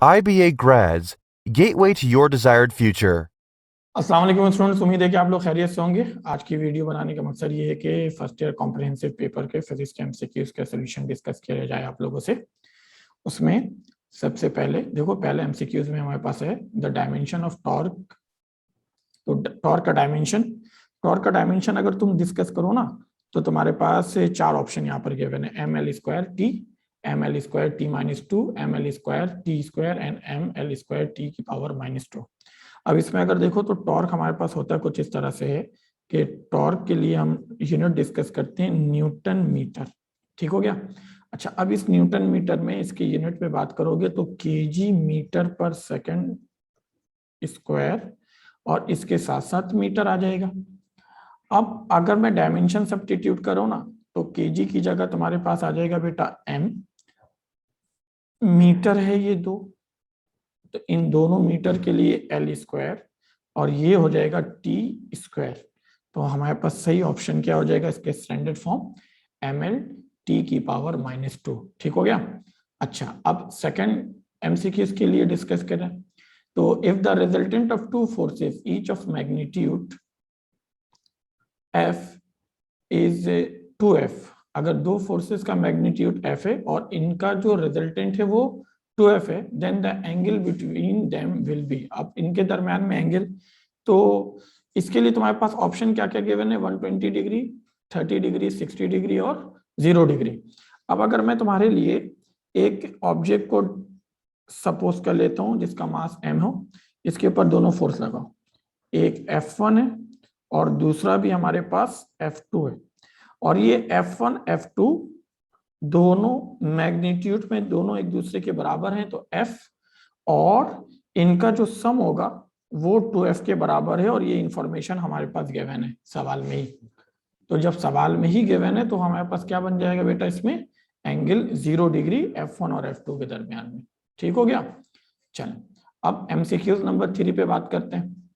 IBA Grads, Gateway to Your Desired Future. अस्सलाम वालेकुम students, उम्मीद है कि आप लोग खैरियत से होंगे। आज की वीडियो बनाने का मकसद ये है कि फर्स्ट ईयर कॉम्प्रिहेंसिव पेपर के फिजिक्स के एमसीक्यूज का सॉल्यूशन डिस्कस किया जाए आप लोगों से। उसमें सबसे पहले देखो, पहले एमसीक्यूज में हमारे पास है द डायमेंशन ऑफ टॉर्क। तो टॉर्क का डायमेंशन अगर तुम डिस्कस करो ना, तो तुम्हारे पास चार ऑप्शन यहाँ पर गिवन है, M L square T, M L square T minus two, M L square T square and M L square T की पावर -2। अब इसमें अगर देखो तो टॉर्क हमारे पास होता है कुछ इस तरह से है कि टॉर्क के लिए हम यूनिट डिस्कस करते हैं न्यूटन मीटर। ठीक हो गया। अच्छा, अब इस न्यूटन मीटर में इसके यूनिट में बात करोगे तो KG metre per second square और इसके साथ साथ मीटर आ जाएगा। अब अगर मैं डायमेंशन सब्स्टिट्यूट करूं ना, तो केजी की जगह तुम्हारे पास आ जाएगा बेटा एम, मीटर है ये दो, तो इन दोनों मीटर के लिए एल स्क्वायर और ये हो जाएगा टी स्क्वायर। तो हमारे पास सही ऑप्शन क्या हो जाएगा इसके standard form, M L T की पावर -2। ठीक हो गया। अच्छा, अब सेकंड एमसीक्यूज के लिए डिस्कस करें तो if the resultant of two forces each of magnitude F is 2f, अगर दो फोर्सेस का मैग्नीट्यूड f है और इनका जो रिजल्टेंट है वो 2f है, then the angle between them will be. अब इनके दरम्यान में एंगल, तो इसके लिए तुम्हारे पास ऑप्शन क्या क्या गिवन है, 120 डिग्री, 30 डिग्री, 60 डिग्री और 0 डिग्री। अब अगर मैं तुम्हारे लिए एक ऑब्जेक्ट को सपोज कर लेता हूं जिसका मास m हो, इसके ऊपर दोनों फोर्स लगाओ, एक F1 है और दूसरा भी हमारे पास F2 है, और ये F1 F2 दोनों मैग्नीट्यूड में दोनों एक दूसरे के बराबर हैं, तो F और इनका जो सम होगा वो 2F के बराबर है, और ये इंफॉर्मेशन हमारे पास गिवन है सवाल में ही। तो जब सवाल में ही गिवन है तो हमारे पास क्या बन जाएगा बेटा, इसमें एंगल 0 डिग्री F1 और F2 के दरमियान में। ठीक हो गया। चल, अब एमसीक्यूज नंबर 3 पे बात करते हैं।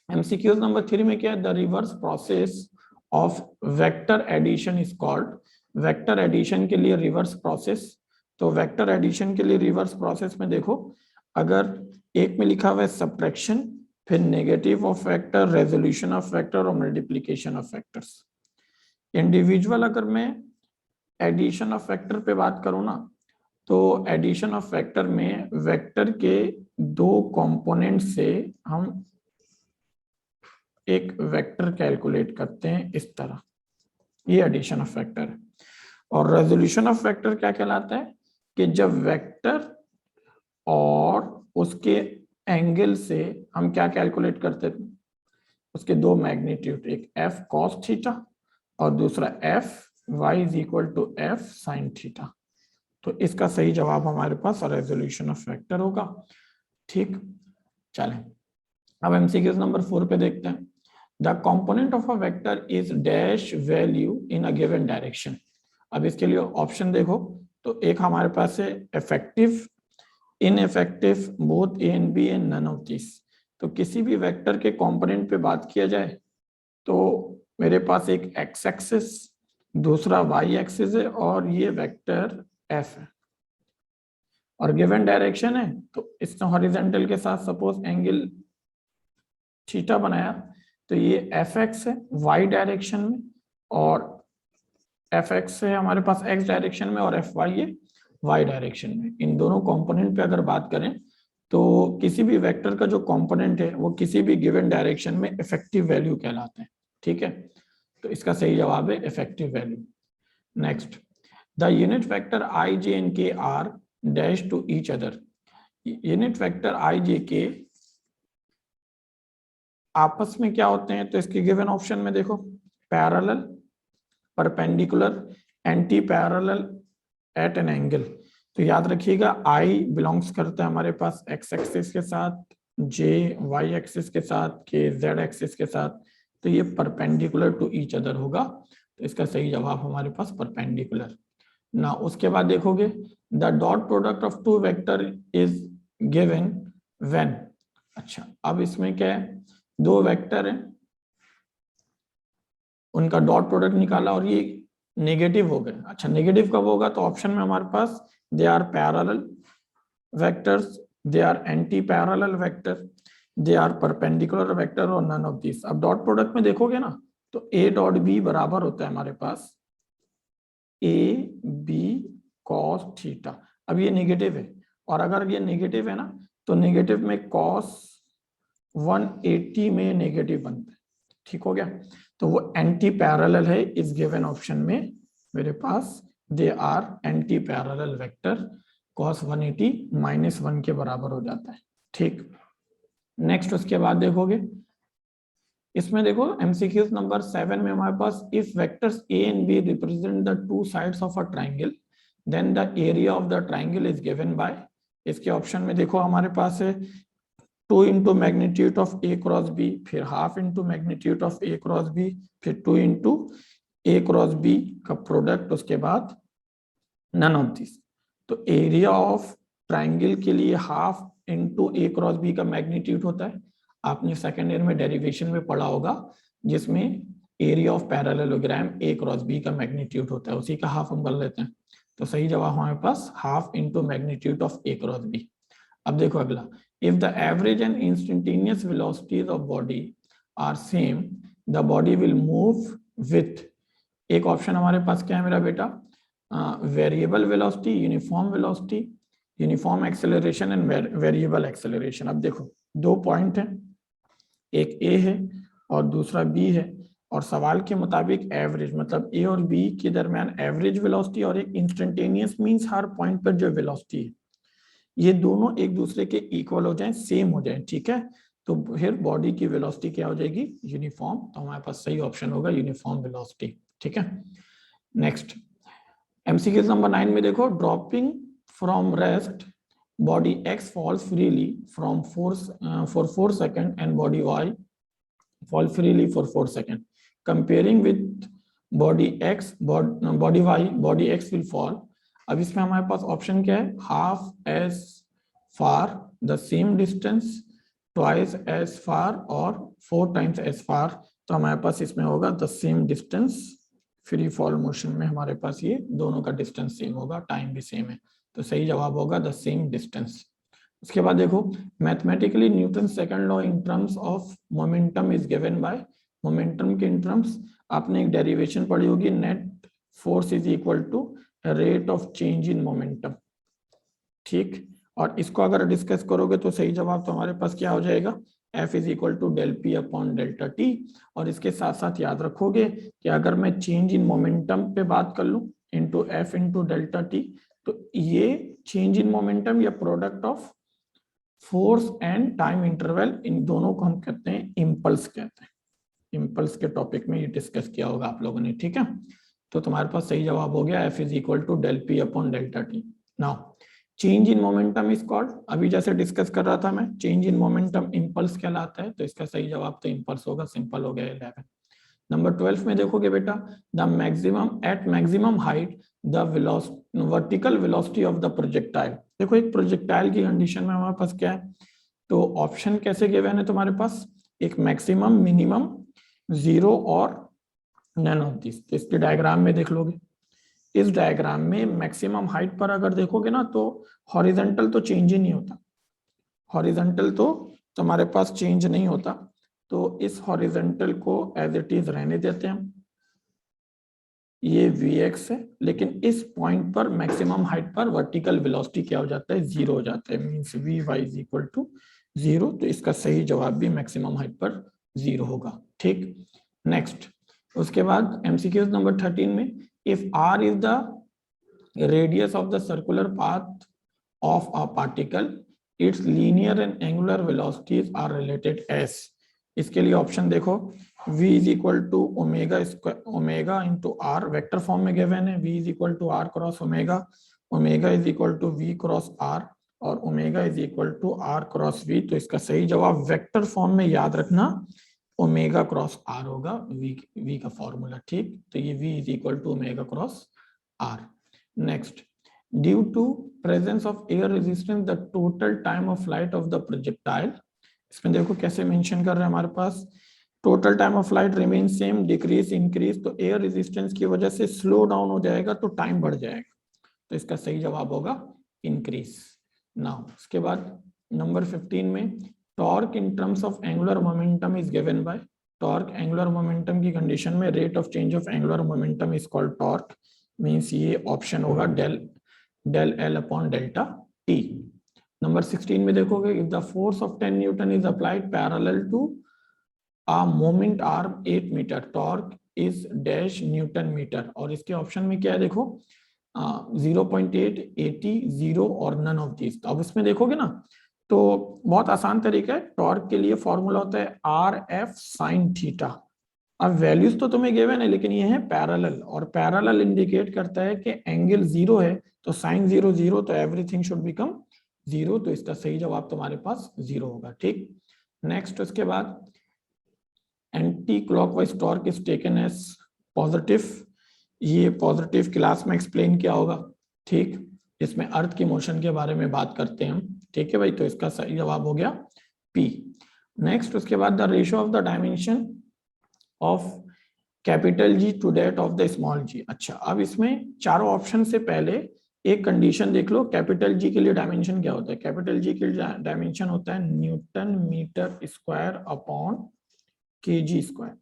एमसीक्यूज नंबर 3 में क्या है, the reverse process of vector addition is called. Vector addition के लिए रिवर्स प्रोसेस, तो वेक्टर एडिशन के लिए रिवर्स प्रोसेस में देखो, अगर एक में लिखा हुआ है सब्ट्रैक्शन, फिर negative of vector, resolution of vector और मल्टीप्लीकेशन ऑफ वेक्टर्स। इंडिविजुअल अगर मैं एडिशन ऑफ वेक्टर पे बात करूं ना, तो एडिशन ऑफ वेक्टर में वेक्टर के दो कंपोनेंट से हम एक वेक्टर कैलकुलेट करते हैं इस तरह, ये एडिशन ऑफ वेक्टर है। और रेजोल्यूशन ऑफ वेक्टर क्या कहलाता है कि जब वेक्टर और उसके एंगल से हम क्या कैलकुलेट करते थे, उसके दो मैग्नीट्यूड, एक एफ कॉस थीटा और दूसरा F Y is equal to F sine theta. तो इसका सही जवाब हमारे पास रेजोल्यूशन ऑफ वेक्टर होगा। ठीक, चलें अब एमसीक्यूज नंबर 4 पे देखते हैं। The component of a vector is dash value in a given direction. अब इसके लिए ऑप्शन देखो, तो एक हमारे पास है effective, ineffective, both A and B and none of this. तो किसी भी वेक्टर के कंपोनेंट पे बात किया जाए तो मेरे पास एक एक्स एक्सिस, दूसरा वाई एक्सिस है और ये वेक्टर एफ है और गिवन डायरेक्शन है, तो इसने हॉरिजॉन्टल के साथ सपोज एंगल थीटा बनाया, तो ये एफ एक्स है वाई डायरेक्शन में और एफ एक्स है हमारे पास एक्स डायरेक्शन में और एफ वाई है वाई डायरेक्शन में। इन दोनों कंपोनेंट पे अगर बात करें तो किसी भी वेक्टर का जो कंपोनेंट है वो किसी भी गिवन डायरेक्शन में इफेक्टिव वैल्यू कहलाते हैं। ठीक है, तो इसका सही जवाब है effective value. Next, the unit vector I J and K are dash to each other. Unit vector I J के आपस में क्या होते हैं, तो इसके गिवन ऑप्शन में देखो, parallel, perpendicular, anti parallel, at an angle. तो याद रखिएगा आई बिलोंग्स करता है हमारे पास एक्स एक्सिस के साथ, जे वाई एक्सिस के साथ, के जेड एक्सिस के साथ, तो ये परपेंडिकुलर टू ईच अदर होगा। तो इसका सही जवाब हमारे पास परपेंडिकुलर ना। उसके बाद देखोगे, the dot product of two vector is given when. अच्छा, अब इसमें क्या है, दो वेक्टर हैं, उनका डॉट प्रोडक्ट निकाला और ये नेगेटिव हो गए। अच्छा, नेगेटिव कब होगा, तो ऑप्शन में हमारे पास they are parallel vectors, they are anti parallel vector, they are perpendicular vector और नन ऑफ दिस। अब डॉट प्रोडक्ट में देखोगे ना तो ए डॉट बी बराबर होता है हमारे पास ए बी कॉस थीटा। अब ये नेगेटिव है, और अगर ये नेगेटिव है ना तो नेगेटिव में कॉस 180 में नेगेटिव बनता है। ठीक हो गया, तो वो एंटी पैरेलल है इस गिवन ऑप्शन में मेरे पास, they are anti parallel vector, cos 180 -1 के बराबर हो जाता है। ठीक, नेक्स्ट उसके बाद देखोगे इसमें देखो एमसीक्यूज नंबर 7 में हमारे पास if vectors A and B represent the two sides of a triangle then the area of the triangle is given by, इसके ऑप्शन में देखो हमारे पास है 2 into magnitude of A cross B, फिर half into magnitude of A cross B, फिर 2 into A cross B का product, उसके बाद नन ऑफ दिस। तो एरिया ऑफ ट्राइंगल के लिए half into A cross B का मैग्नीट्यूड होता है, आपने सेकेंड ईयर में डेरिवेशन में पढ़ा होगा, जिसमें area of parallelogram A cross B का मैग्नीट्यूड होता है, उसी का हाफ हम कर लेते हैं। तो सही जवाब हमारे पास half into magnitude of A cross B. अब देखो अगला, if the average and instantaneous velocities of body are same the body will move with, एक ऑप्शन हमारे पास क्या है मेरा बेटा, variable velocity, uniform velocity, uniform acceleration and variable acceleration. अब देखो दो पॉइंट हैं, एक ए है और दूसरा बी है, और सवाल के मुताबिक एवरेज मतलब ए और बी के दरमियान एवरेज वेलोसिटी और एक इंस्टेंटेनियस मींस हर पॉइंट पर जो वेलोसिटी है ये दोनों एक दूसरे के इक्वल हो जाएं, सेम हो जाएं। ठीक है, तो फिर बॉडी की वेलोसिटी क्या हो जाएगी, यूनिफॉर्म। तो हमारे पास सही ऑप्शन होगा यूनिफॉर्म वेलोसिटी। ठीक है, नेक्स्ट एमसीक्यू नंबर 9 में देखो, dropping from rest body X falls freely from for 4 second and body Y fall freely for 4 second, comparing with body X body Y body X will fall. अब इसमें हमारे पास option क्या है, half as far the same distance, twice as far और 4 times as far. तो हमारे पास इसमें होगा the same distance, free fall motion में हमारे पास ये दोनों का डिस्टेंस सेम होगा, टाइम भी सेम है, तो सही जवाब होगा द सेम डिस्टेंस। उसके बाद देखो, mathematically Newton second law in terms of momentum is given by, momentum के इन टर्म्स आपने एक डेरिवेशन पढ़ी होगी, net force is equal to rate of change in momentum. ठीक, और इसको अगर डिस्कस करोगे तो सही जवाब तो हमारे पास क्या हो जाएगा, F is equal to del P upon delta T. और इसके साथ साथ याद रखोगे कि अगर मैं चेंज इन मोमेंटम पे बात कर लूं into F into delta T, तो ये चेंज इन मोमेंटम या product of force and time interval, इन दोनों को हम कहते हैं इम्पल्स कहते हैं। इम्पल्स के टॉपिक में ये डिस्कस किया होगा आप लोगों ने। ठीक है, तो तुम्हारे पास सही जवाब हो गया F is equal to del P upon delta T. Now change in momentum is called, अभी जैसे डिस्कस कर रहा था मैं, चेंज इन मोमेंटम इम्पल्स कहलाता है, तो इसका सही जवाब तो इम्पल्स होगा, सिंपल हो गया 11। नंबर 12 में देखोगे बेटा, the maximum at maximum height the vertical velocity of the projectile. देखो एक प्रोजेक्टाइल की कंडीशन में हमारे पास क्या है, तो ऑप्शन कैसे गिवन है तुम्हारे पास, एक मैक्सिमम, मिनिमम, 0 और नन ऑफ दिस। तो इसके डायग्राम में देख लोगे, इस डायग्राम में मैक्सिमम हाइट पर अगर देखोगे ना तो हॉरिजॉन्टल तो चेंज ही नहीं होता, हॉरिजॉन्टल तो तुम्हारे पास चेंज नहीं होता, तो इस हॉरिजॉन्टल को एज इट इज रहने देते हैं हम, ये Vx है, लेकिन इस पॉइंट पर मैक्सिमम हाइट पर वर्टिकल वेलोसिटी क्या हो जाता है, 0 हो जाता है, means Vy is equal to 0। तो इसका सही जवाब भी मैक्सिमम हाइट पर 0 होगा। ठीक, नेक्स्ट उसके बाद एमसीक्यूज नंबर 13 में, if r is the radius of the circular path of a particle its linear and angular velocities are related as. इसके लिए ऑप्शन देखो, v is equal to omega into R, vector form में given है, v is equal to R cross omega, omega is equal to v cross R और omega is equal to R cross v। तो इसका सही जवाब vector form में याद रखना ओमेगा क्रॉस आर होगा, v का फॉर्मूला। ठीक, तो ये v is equal to omega cross R. Next, due to presence of air resistance the total time of flight of the projectile, इसमें देखो कैसे मेंशन कर रहे हैं हमारे पास, total time of flight remain same, decrease increase, तो air resistance की वजह से स्लो डाउन हो जाएगा तो टाइम बढ़ जाएगा, तो इसका सही जवाब होगा इंक्रीज। नाउ इसके बाद नंबर 15 में torque in terms of angular momentum is given by, torque angular momentum की कंडीशन में rate of change of angular momentum is called torque, means ये ऑप्शन होगा del L upon delta T. Number 16 में देखोगे if the force of 10 Newton is applied parallel to a moment arm 8 metre, torque is dash Newton metre, और इसके option में क्या है देखो 0.8, 80, 0 और नन ऑफ दिस। तो अब इसमें देखोगे ना तो बहुत आसान तरीका है, टॉर्क के लिए फॉर्मूला होता है आर एफ साइन थीटा। अब वैल्यूज तो तुम्हें गिवन है लेकिन ये है पैरेलल, और पैरेलल इंडिकेट करता है कि एंगल 0 है, तो साइन 0 0, तो एवरीथिंग शुड बिकम 0, तो इसका सही जवाब तुम्हारे पास 0 होगा। ठीक, नेक्स्ट उसके बाद anti clockwise torque is taken as positive, ये पॉजिटिव क्लास में एक्सप्लेन किया होगा। ठीक, इसमें अर्थ की मोशन के बारे में बात करते हैं हम। ठीक है भाई, तो इसका सही जवाब हो गया P। नेक्स्ट उसके बाद the ratio of the dimension of capital G to that of the small g। अच्छा, अब इसमें चारों ऑप्शन से पहले एक कंडीशन देख लो, कैपिटल G के लिए डायमेंशन क्या होता है? कैपिटल G के लिए डायमेंशन होता है newton metre square upon kg square.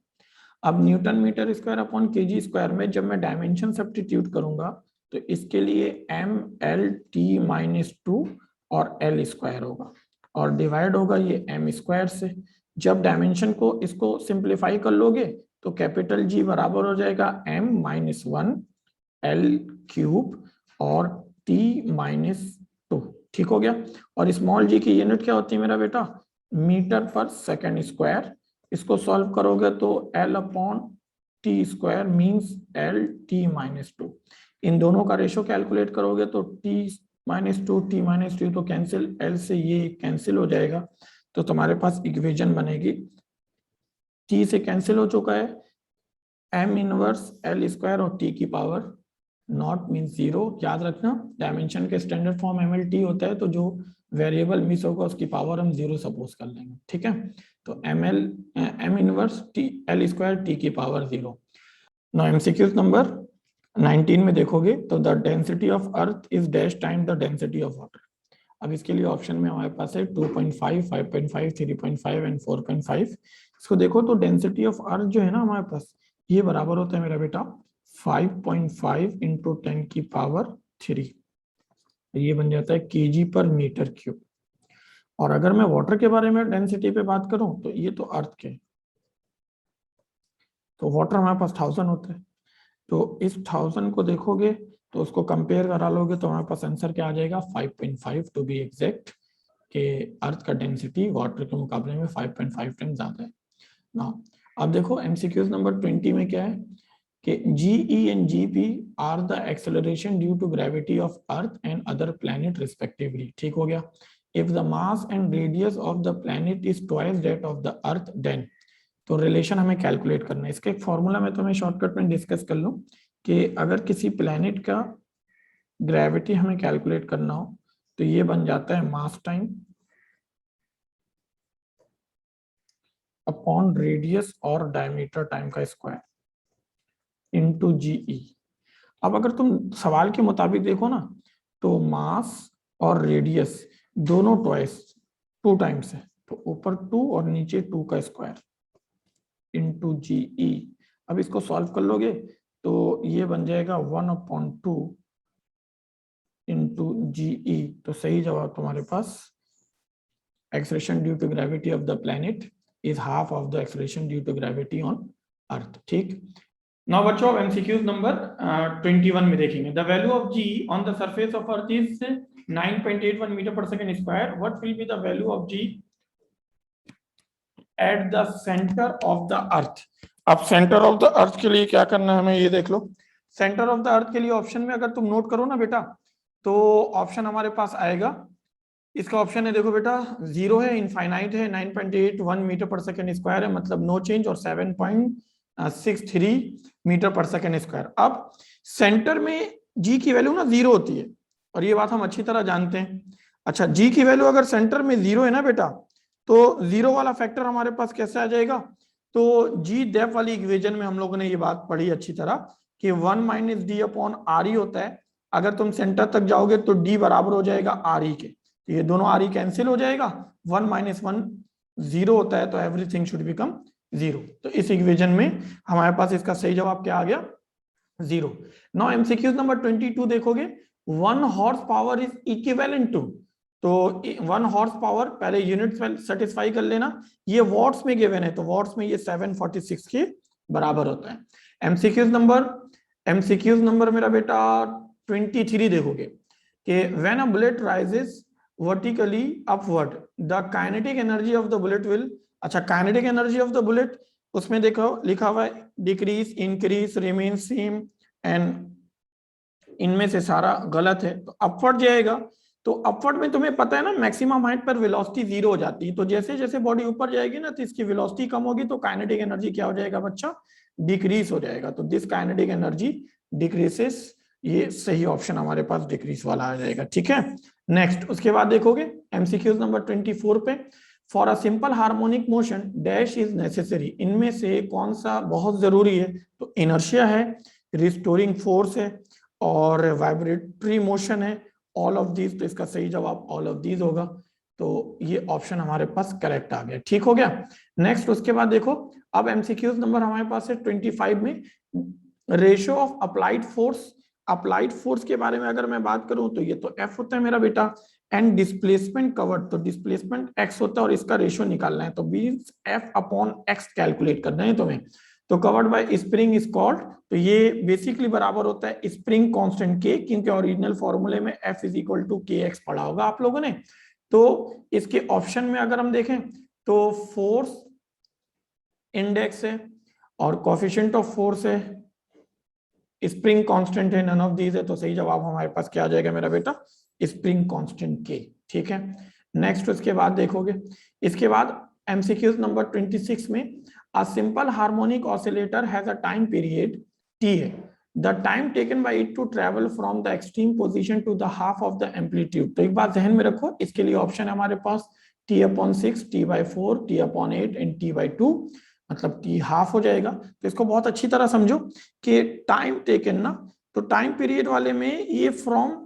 अब newton metre square upon kg square में जब मैं डायमेंशन सब्स्टिट्यूट करूंगा तो इसके लिए mlt-2 और l स्क्वायर होगा, और डिवाइड होगा ये m स्क्वायर से। जब डायमेंशन को इसको सिंप्लीफाई कर लोगे तो कैपिटल G बराबर हो जाएगा m-1 l क्यूब और t-2। ठीक हो गया। और स्मॉल g की यूनिट क्या होती है मेरा बेटा? Metre per second square. इसको सॉल्व करोगे तो l upon T square means lt-2। इन दोनों का रेशो कैलकुलेट करोगे तो t-2 t-2 तो कैंसिल, l से ये कैंसिल हो जाएगा, तो तुम्हारे पास इक्वेशन बनेगी t से कैंसिल हो चुका है m इनवर्स l स्क्वायर और t की पावर नॉट मीन 0। याद रखना डायमेंशन के स्टैंडर्ड फॉर्म mlt होता है, तो जो वेरिएबल मिस होगा उसकी पावर हम 0 सपोज कर लेंगे। ठीक है, तो m inverse t l square t की पावर 0। नाउ एमसीक्यूज नंबर 19 में देखोगे तो the density of earth is dash time the density of water. अब इसके लिए ऑप्शन में हमारे पास है 2.5, 5.5, 3.5 एंड 4.5। इसको देखो तो डेंसिटी ऑफ अर्थ जो है ना हमारे पास, ये बराबर होता है मेरा बेटा 5.5 इंटू 10 की पावर 3, ये बन जाता है केजी पर मीटर क्यूब। और अगर मैं वाटर के बारे में डेंसिटी पे बात करूं तो ये तो अर्थ के, तो वाटर हमारे पास 1000 होता है, तो इस 1000 को देखोगे तो उसको कंपेयर करा लोगे तो हमारे पास आंसर क्या आ जाएगा 5.5 टू बी एग्जैक्ट, कि अर्थ का डेंसिटी वाटर के मुकाबले में 5.5 टाइम ज्यादा है ना। अब देखो एमसीक्यूज नंबर 20 में क्या है कि GE and GP are the acceleration due to gravity of earth and other planet respectively. ठीक हो गया। If the mass and radius of the planet is twice that of the earth then, तो relation हमें calculate करना है। इसका एक formula मैं तुम्हें शॉर्टकट में डिस्कस कर लूं कि अगर किसी प्लैनेट का ग्रेविटी हमें कैलकुलेट करना हो तो ये बन जाता है मास टाइम अपॉन रेडियस और डायमीटर टाइम का स्क्वायर इनटू GE। अब अगर तुम सवाल के मुताबिक देखो ना तो मास और रेडियस दोनों ट्वाइस 2 टाइम्स है, तो ऊपर 2 और नीचे 2 का स्क्वायर इंटू GE। अब इसको सॉल्व कर लोगे तो ये बन जाएगा 1/2 इंटू GE। तो सही जवाब तुम्हारे पास acceleration due to gravity of the planet is half of the acceleration due to gravity on earth. ठीक, नाउ बच्चों एमसीक्यूज नंबर 21 में देखेंगे the value of G on the surface of earth is 9.81 metre per second square, what will be the value of G at the centre of the earth. अब centre of the अर्थ के लिए क्या करना है हमें, ये देख लो। सेंटर ऑफ द अर्थ के लिए ऑप्शन में अगर तुम नोट करो ना बेटा तो ऑप्शन हमारे पास आएगा, इसका ऑप्शन है देखो बेटा 0 है, इनफाइनाइट है, 9.81 मीटर पर सेकंड स्क्वायर है मतलब नो चेंज, और 7.63 मीटर पर सेकंड स्क्वायर। अब सेंटर में G की वैल्यू ना 0 होती है और ये बात हम अच्छी तरह जानते हैं। अच्छा, G की वैल्यू अगर सेंटर में 0 है ना बेटा तो 0 वाला फैक्टर हमारे पास कैसे आ जाएगा, तो G डेप्थ वाली इक्वेशन में हम लोगों ने ये बात पढ़ी अच्छी तरह कि 1 - d अपॉन RE होता है। अगर तुम सेंटर तक जाओगे तो D बराबर हो जाएगा RE के, तो ये दोनों आर ई कैंसिल हो जाएगा, 1 - 1 0 होता है, तो एवरीथिंग शुड बिकम 0। तो इस इक्वेशन में हमारे पास इसका सही जवाब क्या आ गया, 0। नाउ एमसीक्यू नंबर 22 देखोगे, 1 horse power is equivalent to, तो 1 हॉर्स पावर पहले यूनिट सेटिस्फाई कर लेना, ये वॉट्स में गिवन है, तो वॉट्स में ये 746 के बराबर होता है। एमसीक्यूज नंबर मेरा बेटा 23 देखोगे कि when a bullet rises vertically upward the kinetic energy of the bullet will, अच्छा kinetic energy of the bullet उसमें देखो लिखा हुआ है decrease, increase, remain same, and इनमें से सारा गलत है, तो अपवर्ड जाएगा। तो अपवर्ड में तुम्हें पता है ना मैक्सिमम हाइट पर वेलोसिटी 0 हो जाती है, तो जैसे जैसे बॉडी ऊपर जाएगी ना तो इसकी वेलोसिटी कम होगी, तो काइनेटिक एनर्जी क्या हो जाएगा बच्चा, डिक्रीज हो जाएगा। तो दिस काइनेटिक एनर्जी डिक्रीजेस, ये सही ऑप्शन हमारे पास डिक्रीज वाला आ जाएगा। ठीक है, नेक्स्ट उसके बाद देखोगे एमसीक्यूज नंबर 24 पे, for a simple harmonic motion dash is necessary, इनमें से कौन सा बहुत जरूरी है, तो इनर्शिया है, रिस्टोरिंग फोर्स है, और वाइब्रेटरी मोशन है, ऑल ऑफ दीज। तो इसका सही जवाब ऑल ऑफ दीज होगा, तो ये ऑप्शन हमारे पास करेक्ट आ गया। ठीक हो गया, नेक्स्ट उसके बाद देखो, अब एमसीक्यूज नंबर हमारे पास है 25 में, ratio of applied force. Applied force के बारे में अगर मैं बात करूं तो ये तो एफ होता है मेरा बेटा, एंड डिस्प्लेसमेंट कवर्ड, तो डिस्प्लेसमेंट एक्स होता है और इसका रेशियो निकालना है, तो बीस एफ अपॉन एक्स कैलकुलेट करना है तुम्हें। तो covered by spring is called, तो ये बेसिकली बराबर होता है स्प्रिंग कांस्टेंट के, क्योंकि ओरिजिनल फॉर्मूले में F इज इक्वल टू के एक्स पढ़ा होगा आप लोगों ने। तो इसके ऑप्शन में अगर हम देखें तो फोर्स इंडेक्स है और कोएफिशिएंट ऑफ फोर्स है, स्प्रिंग कांस्टेंट है, नन ऑफ दीज है, तो सही जवाब हमारे पास क्या आ जाएगा मेरा बेटा, स्प्रिंग कांस्टेंट के। ठीक है, नेक्स्ट उसके बाद देखोगे, इसके बाद एमसीक्यूज नंबर 26 में, a simple harmonic oscillator has a time period t है, the time taken by it to travel from the extreme position to the half of the amplitude। तो एक बात ध्यान में रखो, इसके लिए ऑप्शन है हमारे पास t/6, t/4, t/8 and t/2, मतलब t हाफ हो जाएगा। तो इसको बहुत अच्छी तरह समझो कि टाइम टेकन ना, तो टाइम पीरियड वाले में ये from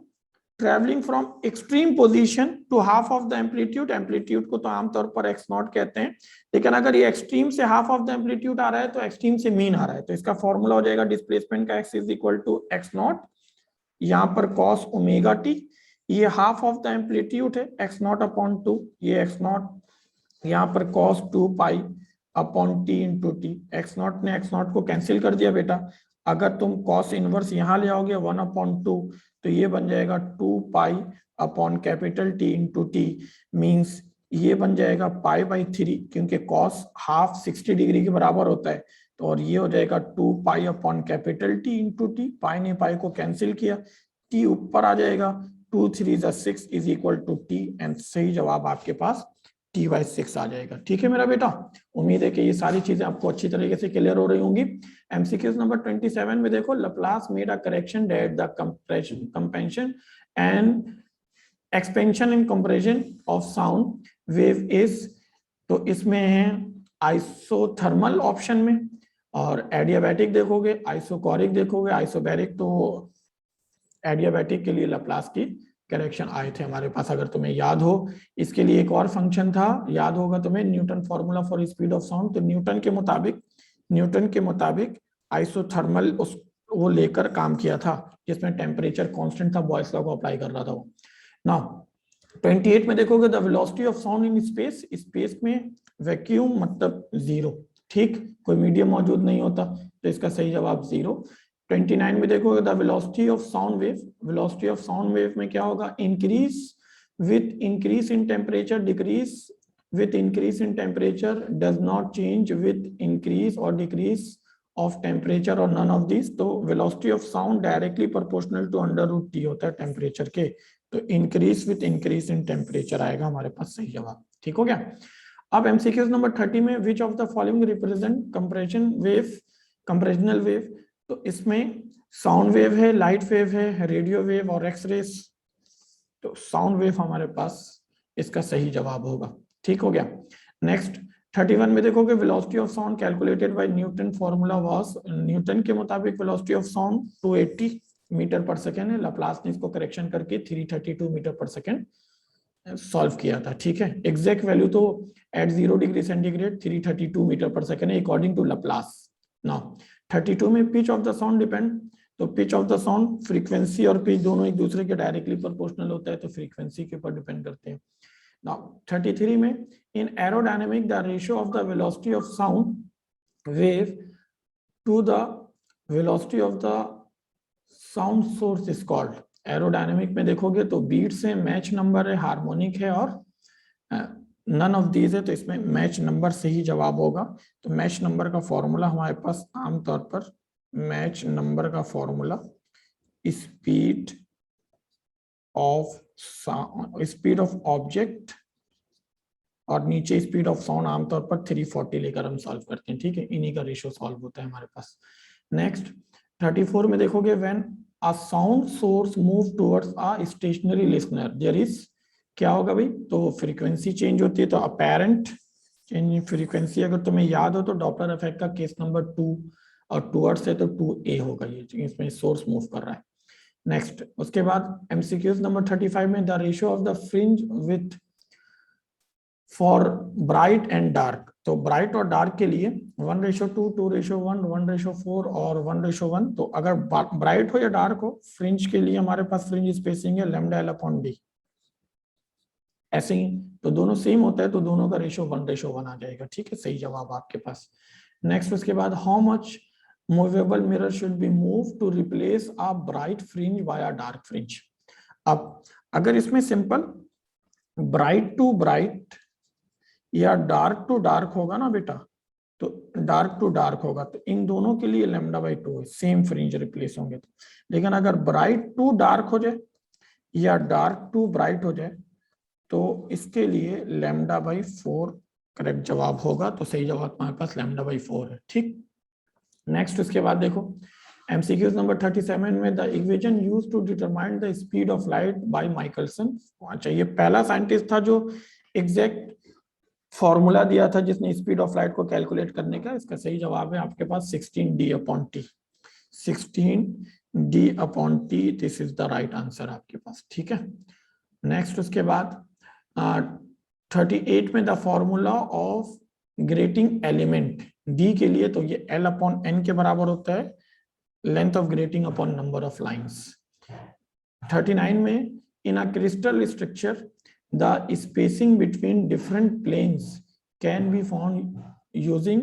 travelling from extreme position to half of the amplitude, amplitude को तो आमतौर पर एक्स नॉट कहते हैं, लेकिन अगर ये एक्सट्रीम से हाफ ऑफ द एम्पलीट्यूड आ रहा है तो एक्सट्रीम से मीन आ रहा है, तो इसका फॉर्मूला हो जाएगा डिस्प्लेसमेंट का X is equal to X naught, यहाँ पर कॉस ओमेगा टी, ये हाफ ऑफ द एम्पलीट्यूड है एक्स नॉट अपॉन 2, ये एक्स नॉट, यहाँ पर cos 2 pi upon T into T, X naught ने एक्स नॉट को कैंसिल कर दिया बेटा, अगर तुम कॉस इनवर्स यहाँ ले आओगे 1/2, तो ये बन जाएगा 2 pi upon capital T into T, means ये बन जाएगा पाई/3, क्योंकि कॉस हाफ 60 डिग्री के बराबर होता है, तो और ये हो जाएगा 2 pi upon capital T into T, pi ने पाई को कैंसिल किया, टी ऊपर आ जाएगा, 2 3 6 is equal to T, and सही जवाब आपके पास t/6 आ जाएगा। ठीक है मेरा बेटा, उम्मीद है कि ये सारी चीजें आपको अच्छी तरीके से क्लियर हो रही होंगी। एमसीक्यूज नंबर 27 में देखो, Laplace made a correction that the compression and expansion in compression of sound wave is, तो इसमें है आइसोथर्मल ऑप्शन में, और एडियाबैटिक देखोगे, आइसोकोरिक देखोगे, आइसोबैरिक, तो एडियाबैटिक के लिए लप्लास की करेक्शन आए थे हमारे पास, अगर तुम्हें याद हो। इसके लिए एक और फंक्शन था, याद होगा तुम्हें, Newton formula for speed of sound, तो न्यूटन के मुताबिक आइसोथर्मल उस वो लेकर काम किया था, जिसमें टेम्परेचर कांस्टेंट था, बॉयस लॉ को अप्लाई कर रहा था वो। नाउ 28 में देखोगे, the velocity of sound in space, space में वैक्यूम मतलब 0, ठीक, कोई मीडियम मौजूद नहीं होता, तो इसका सही जवाब 0। 29 में देखोगे, the velocity of sound wave, velocity of sound wave में क्या होगा, increase with increase in temperature, decrease with increase in temperature, does not change with increase और डिक्रीज ऑफ टेम्परेचर, और नन ऑफ दिस। तो velocity of sound directly proportional to √T होता है temperature के, तो increase with increase in temperature आएगा हमारे पास सही जवाब। ठीक हो गया, अब एमसीक्यूज नंबर 30 में, which of the following represent compression wave, compressional wave, तो इसमें साउंड वेव है, लाइट वेव है, रेडियो वेव और एक्सरेस, तो साउंड वेव हमारे पास इसका सही जवाब होगा। ठीक हो गया, नेक्स्ट 31 में देखोगे, velocity of sound calculated by Newton, formula was, Newton के मुताबिक velocity of sound 280 metre per second है, लप्लास ने इसको करेक्शन करके 332 मीटर पर सेकेंड सॉल्व किया था, ठीक है। एग्जैक्ट वैल्यू तो at 0 degree centigrade 332 metre per second है अकॉर्डिंग टू लप्लास। नाउ 32 में pitch of the sound depend, तो pitch of the sound frequency और पिच दोनों एक दूसरे के डायरेक्टली प्रोपोर्शनल होता है, तो फ्रीक्वेंसी के ऊपर डिपेंड करते हैं। नाउ 33 में in aerodynamic the ratio of the velocity of sound wave to the velocity of the sound source is called. Aerodynamic में देखोगे तो बीट्स है, मैच नंबर है, हार्मोनिक है और नन ऑफ दीज है, तो इसमें मैच नंबर से ही जवाब होगा। तो मैच नंबर का फॉर्मूला हमारे पास आमतौर पर मैच नंबर का फॉर्मूला स्पीड ऑफ ऑब्जेक्ट और नीचे स्पीड ऑफ साउंड आमतौर पर 340 लेकर हम सॉल्व करते हैं, ठीक है। इन्हीं का रेशियो सॉल्व होता है हमारे पास। नेक्स्ट 34 में देखोगे when a sound source move towards a stationary listener there is, क्या होगा भाई, तो फ्रीक्वेंसी चेंज होती है, तो अपेरेंट चेंज इन फ्रीक्वेंसी अगर तुम्हें याद हो तो डॉपलर इफेक्ट का केस नंबर 2 और टुवर्ड्स है तो 2A होगा, ये इसमें सोर्स मूव कर रहा है। नेक्स्ट उसके बाद एमसीक्यूज नंबर 35 में the ratio of the fringe with for bright and dark, तो ब्राइट और डार्क के लिए 1:2, 2:1, 1:4 और 1:1। तो अगर ब्राइट हो या डार्क हो, फ्रिंज के लिए हमारे पास फ्रिंज स्पेसिंग है λL/d, ऐसे ही तो दोनों सेम होता है तो दोनों का रेशियो 1:1 आ जाएगा, ठीक है। सही जवाब आपके पास। नेक्स्ट उसके बाद how much movable mirror should be move to replace a bright fringe by a dark fringe. अब अगर इसमें सिंपल ब्राइट टू ब्राइट या डार्क टू डार्क होगा ना बेटा, तो डार्क टू डार्क होगा तो इन दोनों के लिए λ/2 है, सेम फ्रिंज रिप्लेस होंगे तो। लेकिन अगर ब्राइट टू डार्क हो जाए या डार्क टू ब्राइट हो जाए तो इसके लिए λ/4 करेक्ट जवाब होगा, तो सही जवाब हमारे पास λ/4 है, ठीक। नेक्स्ट उसके बाद देखो एमसीक्यूज नंबर 37 में the equation used to determine the speed of light by Michelson. अच्छा, ये पहला साइंटिस्ट था जो एग्जैक्ट फॉर्मूला दिया था जिसने स्पीड ऑफ लाइट को कैलकुलेट करने का। इसका सही जवाब है आपके पास 16d/t, 16d/t, this is the right answer आपके पास, ठीक है। नेक्स्ट उसके बाद 38 में the formula of grating element D के लिए, तो ये L/n के बराबर होता है, length of grating upon number of lines. 39 में in a crystal structure the spacing between different planes can be found using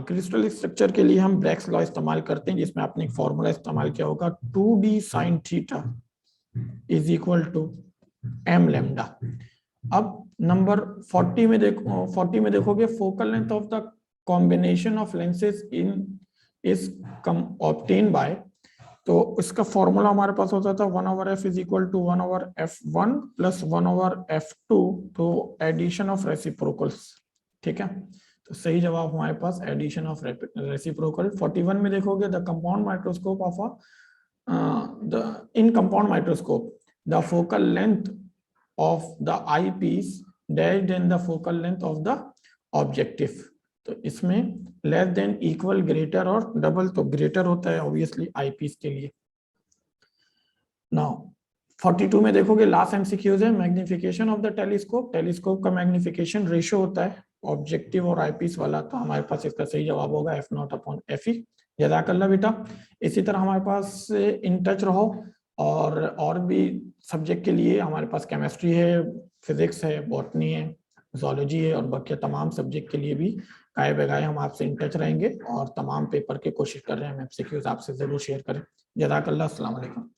crystal structure के लिए हम ब्रैग्स लॉ इस्तेमाल करते हैं, जिसमें आपने एक फॉर्मूला इस्तेमाल किया होगा 2d sin theta is equal to m λ। अब नंबर 40 में देखोगे focal length of the combination of lenses in is obtain by, तो इसका फॉर्मूला हमारे पास होता था 1/f is equal to 1/f1 plus 1/f2, तो एडिशन ऑफ रेसिप्रोकल्स, ठीक है। तो सही जवाब हमारे पास एडिशन ऑफ रेसिप्रोकल। 41 में देखोगे the compound microscope of in compound microscope the focal length of the eye piece dashed in the focal length of the objective, तो इसमें लेस देन इक्वल ग्रेटर और डबल, तो ग्रेटर होता है obviously eyepiece के लिए। नाउ 42 में देखोगे लास्ट एमसीक्यूज है magnification of the telescope. Telescope का मैग्निफिकेशन रेशियो होता है ऑब्जेक्टिव और आईपीस वाला, तो हमारे पास इसका सही जवाब होगा f0/fe। जज़ाकल्लाह बेटा। इसी तरह हमारे पास इन टच रहो, और भी सब्जेक्ट के लिए हमारे पास केमिस्ट्री है, फिजिक्स है, बॉटनी है, ज़ूलॉजी है, और बाकी तमाम सब्जेक्ट के लिए भी गाए बगाए हम आपसे इन टच रहेंगे, और तमाम पेपर की कोशिश कर रहे हैं हम एमसीक्यूज आपसे जरूर शेयर करें। जज़ाकल्लाह, अस्सलाम वालेकुम।